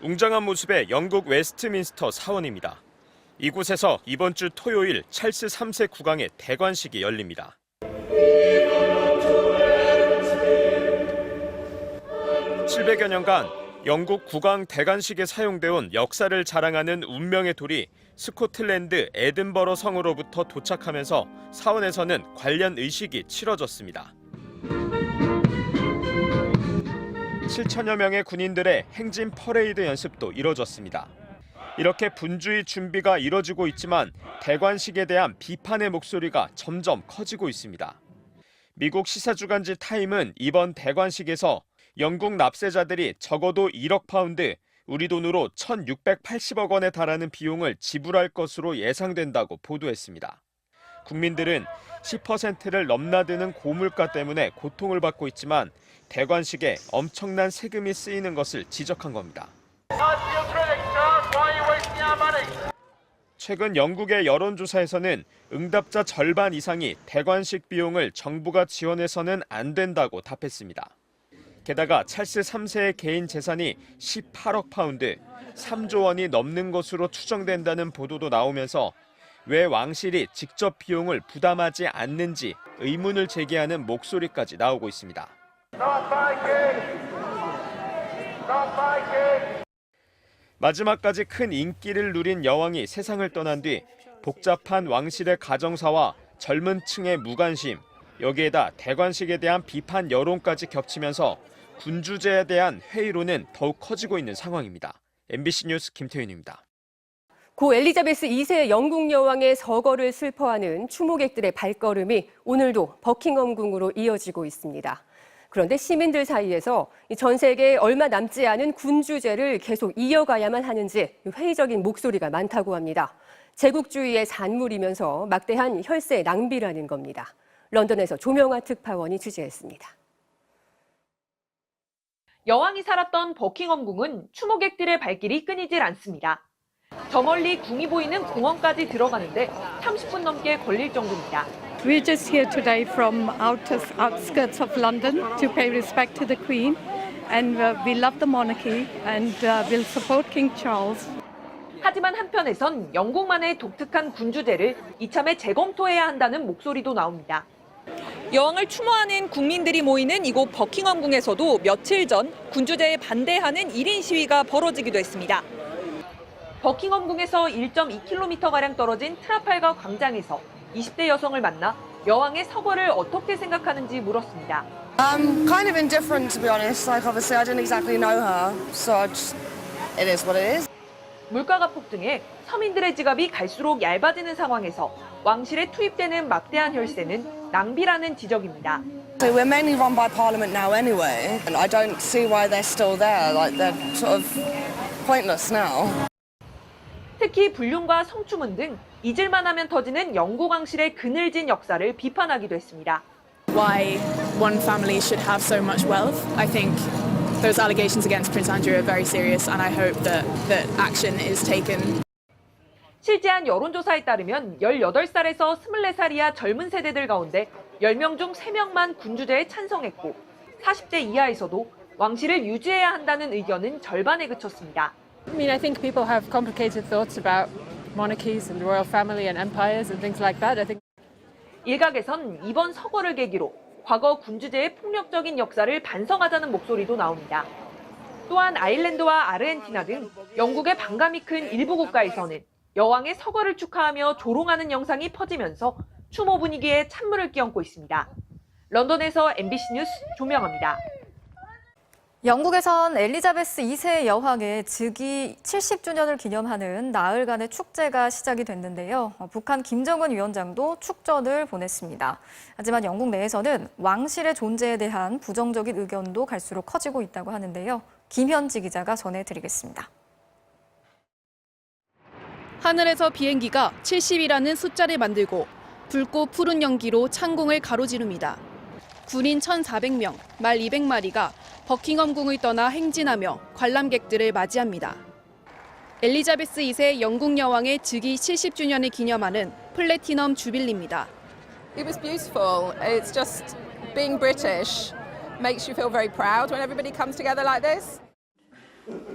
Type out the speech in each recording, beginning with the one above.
웅장한 모습의 영국 웨스트민스터 사원입니다. 이곳에서 이번 주 토요일 찰스 3세 국왕의 대관식이 열립니다. 700여 년간 영국 국왕 대관식에 사용돼온 역사를 자랑하는 운명의 돌이 스코틀랜드 에든버러 성으로부터 도착하면서 사원에서는 관련 의식이 치러졌습니다. 7천여 명의 군인들의 행진 퍼레이드 연습도 이뤄졌습니다. 이렇게 분주히 준비가 이뤄지고 있지만 대관식에 대한 비판의 목소리가 점점 커지고 있습니다. 미국 시사주간지 타임은 이번 대관식에서 영국 납세자들이 적어도 1억 파운드, 우리 돈으로 1,680억 원에 달하는 비용을 지불할 것으로 예상된다고 보도했습니다. 국민들은 10%를 넘나드는 고물가 때문에 고통을 받고 있지만 대관식에 엄청난 세금이 쓰이는 것을 지적한 겁니다. 최근 영국의 여론조사에서는 응답자 절반 이상이 대관식 비용을 정부가 지원해서는 안 된다고 답했습니다. 게다가 찰스 3세의 개인 재산이 18억 파운드, 3조 원이 넘는 것으로 추정된다는 보도도 나오면서 왜 왕실이 직접 비용을 부담하지 않는지 의문을 제기하는 목소리까지 나오고 있습니다. 마지막까지 큰 인기를 누린 여왕이 세상을 떠난 뒤 복잡한 왕실의 가정사와 젊은 층의 무관심, 여기에다 대관식에 대한 비판 여론까지 겹치면서 군주제에 대한 회의론은 더욱 커지고 있는 상황입니다. MBC 뉴스 김태윤입니다. 고 엘리자베스 2세 영국 여왕의 서거를 슬퍼하는 추모객들의 발걸음이 오늘도 버킹엄궁으로 이어지고 있습니다. 그런데 시민들 사이에서 전 세계에 얼마 남지 않은 군주제를 계속 이어가야만 하는지 회의적인 목소리가 많다고 합니다. 제국주의의 산물이면서 막대한 혈세 낭비라는 겁니다. 런던에서 조명아 특파원이 취재했습니다. 여왕이 살았던 버킹엄궁은 추모객들의 발길이 끊이질 않습니다. 저 멀리 궁이 보이는 공원까지 들어가는데 30분 넘게 걸릴 정도입니다. We're just here today from outskirts of London to pay respect to the Queen, and we love the monarchy and will support King Charles. 하지만 한편에선 영국만의 독특한 군주제를 이참에 재검토해야 한다는 목소리도 나옵니다. 여왕을 추모하는 국민들이 모이는 이곳 버킹엄궁에서도 며칠 전 군주제에 반대하는 1인 시위가 벌어지기도 했습니다. 버킹엄궁에서 1.2km가량 떨어진 트라팔가 광장에서 20대 여성을 만나 여왕의 서거를 어떻게 생각하는지 물었습니다. Kind of indifferent, to be honest. Like, obviously, I don't exactly know her, so it is what it is. 물가가 폭등해 서민들의 지갑이 갈수록 얇아지는 상황에서 왕실에 투입되는 막대한 혈세는 낭비라는 지적입니다. So we're mainly run by Parliament now anyway, and I don't see why they're still there. Like, they're sort of pointless now. 특히 불륜과 성추문 등 잊을만 하면 터지는 영국 왕실의 그늘진 역사를 비판하기도 했습니다. Why one family should have so much wealth. I think those allegations against Prince Andrew are very serious, and I hope that action is taken. 실제한 여론조사에 따르면 18살에서 24살 이하 젊은 세대들 가운데 10명 중 3명만 군주제에 찬성했고 40대 이하에서도 왕실을 유지해야 한다는 의견은 절반에 그쳤습니다. I mean, I think people have complicated thoughts about monarchies and royal family and empires and things like that. I think 일각에선 이번 서거를 계기로 과거 군주제의 폭력적인 역사를 반성하자는 목소리도 나옵니다. 또한 아일랜드와 아르헨티나 등 영국의 반감이 큰 일부 국가에서는 여왕의 서거를 축하하며 조롱하는 영상이 퍼지면서 추모 분위기에 찬물을 끼얹고 있습니다. 런던에서 MBC 뉴스 조명아입니다. 영국에선 엘리자베스 2세 여왕의 즉위 70주년을 기념하는 나흘간의 축제가 시작이 됐는데요. 북한 김정은 위원장도 축전을 보냈습니다. 하지만 영국 내에서는 왕실의 존재에 대한 부정적인 의견도 갈수록 커지고 있다고 하는데요. 김현지 기자가 전해드리겠습니다. 하늘에서 비행기가 70이라는 숫자를 만들고 붉고 푸른 연기로 창공을 가로지릅니다. 군인 1,400명, 말 200마리가 버킹엄궁을 떠나 행진하며 관람객들을 맞이합니다. 엘리자베스 2세 영국 여왕의 즉위 70주년을 기념하는 플래티넘 주빌리입니다. It was beautiful. It's just being British makes you feel very proud when everybody comes together like this.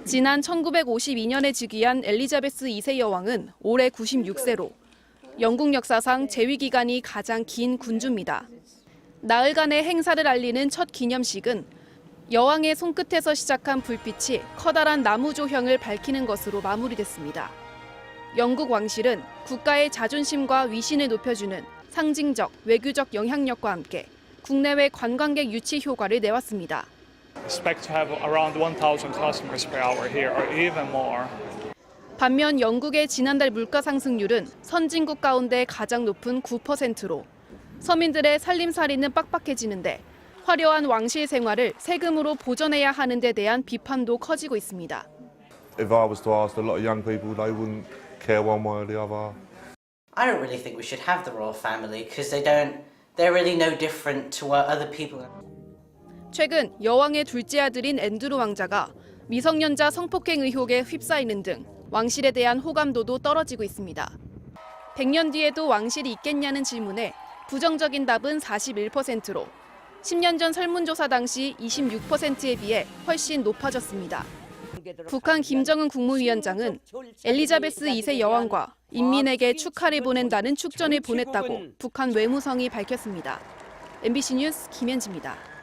지난 1952년에 즉위한 엘리자베스 2세 여왕은 올해 96세로 영국 역사상 재위 기간이 가장 긴 군주입니다. 나흘간의 행사를 알리는 첫 기념식은 여왕의 손끝에서 시작한 불빛이 커다란 나무 조형을 밝히는 것으로 마무리됐습니다. 영국 왕실은 국가의 자존심과 위신을 높여주는 상징적, 외교적 영향력과 함께 국내외 관광객 유치 효과를 내왔습니다. Expect to have around 1,000 customers per hour here, or even more. 반면 영국의 지난달 물가 상승률은 선진국 가운데 가장 높은 9%로 서민들의 살림살이는 빡빡해지는데 화려한 왕실 생활을 세금으로 보전해야 하는 데 대한 비판도 커지고 있습니다. If I was to ask a lot of young people, they wouldn't care one way or the other. I don't really think we should have the royal family because they're really no different to what other people are. 최근 여왕의 둘째 아들인 앤드루 왕자가 미성년자 성폭행 의혹에 휩싸이는 등 왕실에 대한 호감도도 떨어지고 있습니다. 100년 뒤에도 왕실이 있겠냐는 질문에 부정적인 답은 41%로 10년 전 설문조사 당시 26%에 비해 훨씬 높아졌습니다. 북한 김정은 국무위원장은 엘리자베스 2세 여왕과 인민에게 축하를 보낸다는 축전을 보냈다고 북한 외무성이 밝혔습니다. MBC 뉴스 김현지입니다.